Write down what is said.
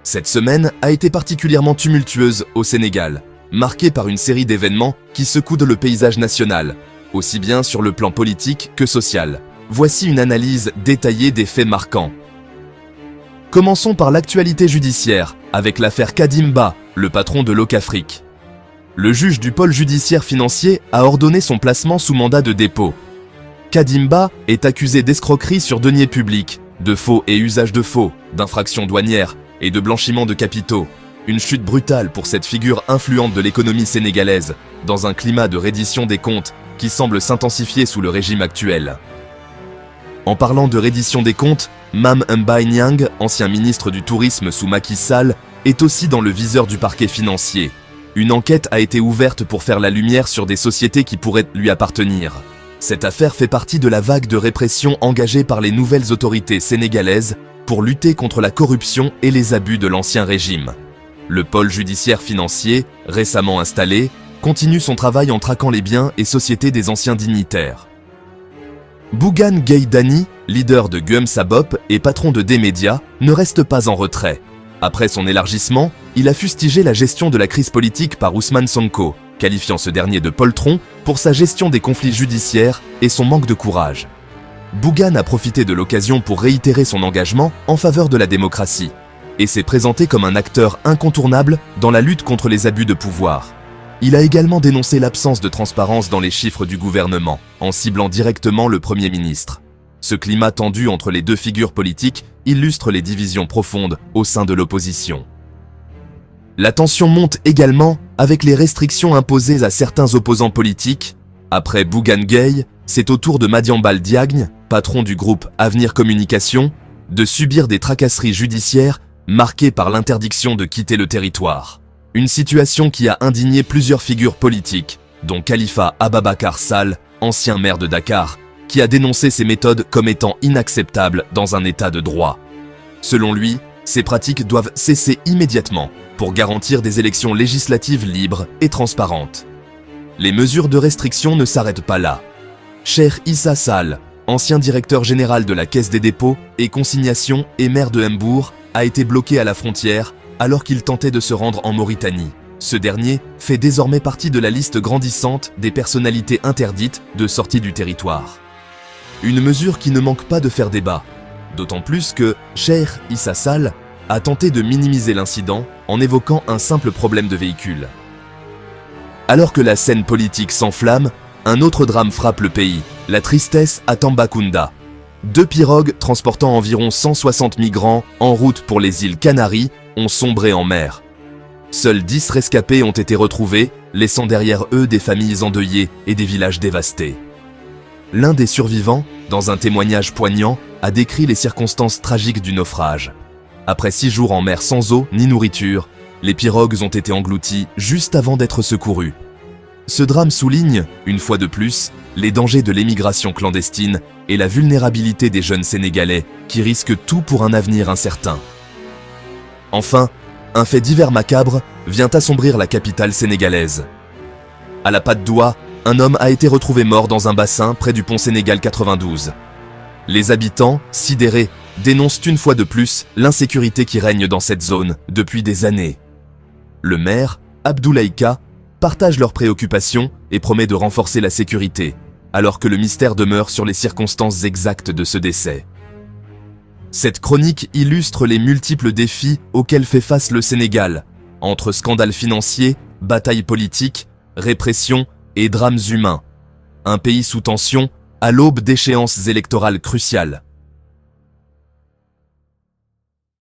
Cette semaine a été particulièrement tumultueuse au Sénégal, marquée par une série d'événements qui secouent le paysage national, aussi bien sur le plan politique que social. Voici une analyse détaillée des faits marquants. Commençons par l'actualité judiciaire, avec l'affaire Kadimba, le patron de Locafrique. Le juge du pôle judiciaire financier a ordonné son placement sous mandat de dépôt. Kadimba est accusé d'escroquerie sur deniers publics, de faux et usage de faux, d'infractions douanières et de blanchiment de capitaux. Une chute brutale pour cette figure influente de l'économie sénégalaise, dans un climat de reddition des comptes qui semble s'intensifier sous le régime actuel. En parlant de reddition des comptes, Mame Mbaye Niang, ancien ministre du Tourisme sous Macky Sall, est aussi dans le viseur du parquet financier. Une enquête a été ouverte pour faire la lumière sur des sociétés qui pourraient lui appartenir. Cette affaire fait partie de la vague de répression engagée par les nouvelles autorités sénégalaises pour lutter contre la corruption et les abus de l'ancien régime. Le pôle judiciaire financier, récemment installé, continue son travail en traquant les biens et sociétés des anciens dignitaires. Bougane Gueye Dany, leader de Gueum Sabop et patron de D-Media, ne reste pas en retrait. Après son élargissement, il a fustigé la gestion de la crise politique par Ousmane Sonko, qualifiant ce dernier de poltron pour sa gestion des conflits judiciaires et son manque de courage. Bougane a profité de l'occasion pour réitérer son engagement en faveur de la démocratie et s'est présenté comme un acteur incontournable dans la lutte contre les abus de pouvoir. Il a également dénoncé l'absence de transparence dans les chiffres du gouvernement, en ciblant directement le Premier ministre. Ce climat tendu entre les deux figures politiques illustre les divisions profondes au sein de l'opposition. La tension monte également avec les restrictions imposées à certains opposants politiques. Après Bougane Gueye, c'est au tour de Madiambal Diagne, patron du groupe Avenir Communication, de subir des tracasseries judiciaires marquées par l'interdiction de quitter le territoire. Une situation qui a indigné plusieurs figures politiques, dont Khalifa Ababacar Sall, ancien maire de Dakar, qui a dénoncé ces méthodes comme étant inacceptables dans un état de droit. Selon lui, ces pratiques doivent cesser immédiatement pour garantir des élections législatives libres et transparentes. Les mesures de restriction ne s'arrêtent pas là. Cheikh Issa Sall, ancien directeur général de la Caisse des dépôts et consignations et maire de Mbour, a été bloqué à la frontière alors qu'il tentait de se rendre en Mauritanie. Ce dernier fait désormais partie de la liste grandissante des personnalités interdites de sortie du territoire. Une mesure qui ne manque pas de faire débat, d'autant plus que Cheikh Issa Sall a tenté de minimiser l'incident en évoquant un simple problème de véhicule. Alors que la scène politique s'enflamme, un autre drame frappe le pays, la tristesse à Tambacounda. 2 pirogues transportant environ 160 migrants en route pour les îles Canaries ont sombré en mer. Seuls 10 rescapés ont été retrouvés, laissant derrière eux des familles endeuillées et des villages dévastés. L'un des survivants, dans un témoignage poignant, a décrit les circonstances tragiques du naufrage. Après 6 jours en mer sans eau ni nourriture, les pirogues ont été englouties juste avant d'être secourues. Ce drame souligne, une fois de plus, les dangers de l'émigration clandestine et la vulnérabilité des jeunes Sénégalais qui risquent tout pour un avenir incertain. Enfin, un fait divers macabre vient assombrir la capitale sénégalaise. À la Patte d'Oie, un homme a été retrouvé mort dans un bassin près du pont Sénégal 92. Les habitants, sidérés, dénoncent une fois de plus l'insécurité qui règne dans cette zone depuis des années. Le maire, Abdoulaye Ka, partage leurs préoccupations et promet de renforcer la sécurité, alors que le mystère demeure sur les circonstances exactes de ce décès. Cette chronique illustre les multiples défis auxquels fait face le Sénégal, entre scandales financiers, batailles politiques, répression et drames humains. Un pays sous tension, à l'aube d'échéances électorales cruciales.